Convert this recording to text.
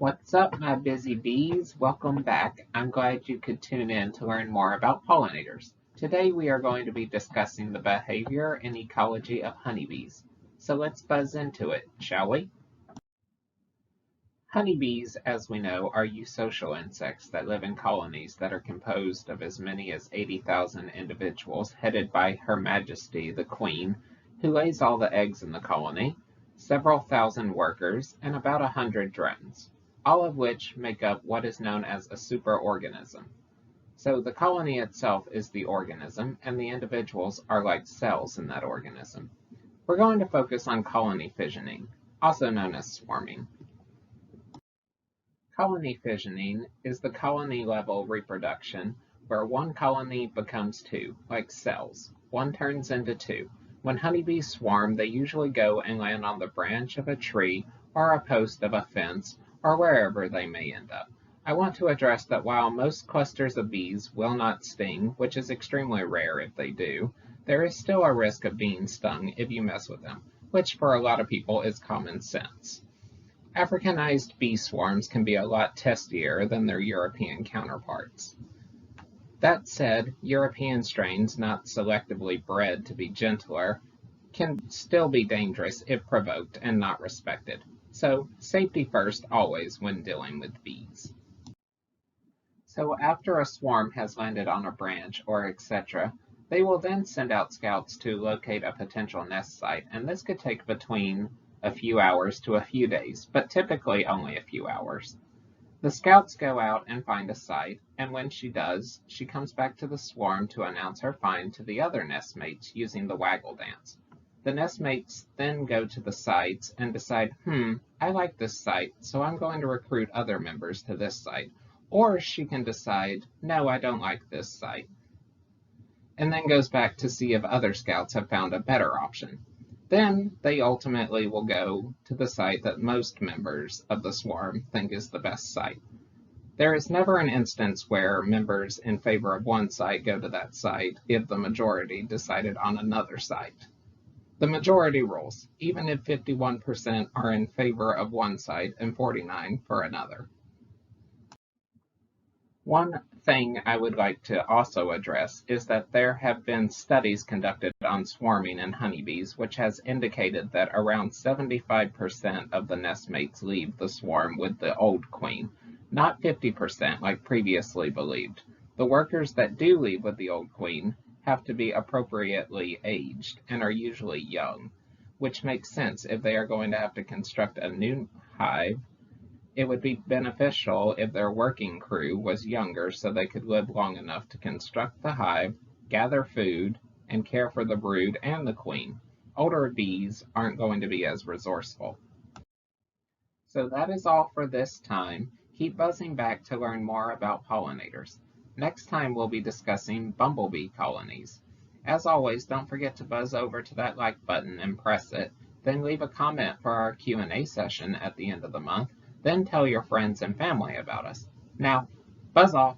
What's up, my busy bees? Welcome back. I'm glad you could tune in to learn more about pollinators. Today we are going to be discussing the behavior and ecology of honeybees. So let's buzz into it, shall we? Honeybees, as we know, are eusocial insects that live in colonies that are composed of as many as 80,000 individuals, headed by Her Majesty the Queen, who lays all the eggs in the colony, several thousand workers, and about 100 drones, all of which make up what is known as a superorganism. So the colony itself is the organism, and the individuals are like cells in that organism. We're going to focus on colony fissioning, also known as swarming. Colony fissioning is the colony-level reproduction where one colony becomes two, like cells. One turns into two. When honeybees swarm, they usually go and land on the branch of a tree or a post of a fence or wherever they may end up. I want to address that while most clusters of bees will not sting, which is extremely rare if they do, there is still a risk of being stung if you mess with them, which for a lot of people is common sense. Africanized bee swarms can be a lot testier than their European counterparts. That said, European strains not selectively bred to be gentler can still be dangerous if provoked and not respected. So, safety first always when dealing with bees. So after a swarm has landed on a branch or etc., they will then send out scouts to locate a potential nest site, and this could take between a few hours to a few days, but typically only a few hours. The scouts go out and find a site, and when she does, she comes back to the swarm to announce her find to the other nestmates using the waggle dance. The nestmates then go to the sites and decide, I like this site, so I'm going to recruit other members to this site. Or she can decide, no, I don't like this site, and then goes back to see if other scouts have found a better option. Then they ultimately will go to the site that most members of the swarm think is the best site. There is never an instance where members in favor of one site go to that site if the majority decided on another site. The majority rules, even if 51% are in favor of one site and 49% for another. One thing I would like to also address is that there have been studies conducted on swarming in honeybees, which has indicated that around 75% of the nestmates leave the swarm with the old queen, not 50% like previously believed. The workers that do leave with the old queen have to be appropriately aged and are usually young, which makes sense if they are going to have to construct a new hive. It would be beneficial if their working crew was younger so they could live long enough to construct the hive, gather food, and care for the brood and the queen. Older bees aren't going to be as resourceful. So that is all for this time. Keep buzzing back to learn more about pollinators. Next time we'll be discussing bumblebee colonies. As always, don't forget to buzz over to that like button and press it, then leave a comment for our Q&A session at the end of the month. Then tell your friends and family about us. Now, buzz off!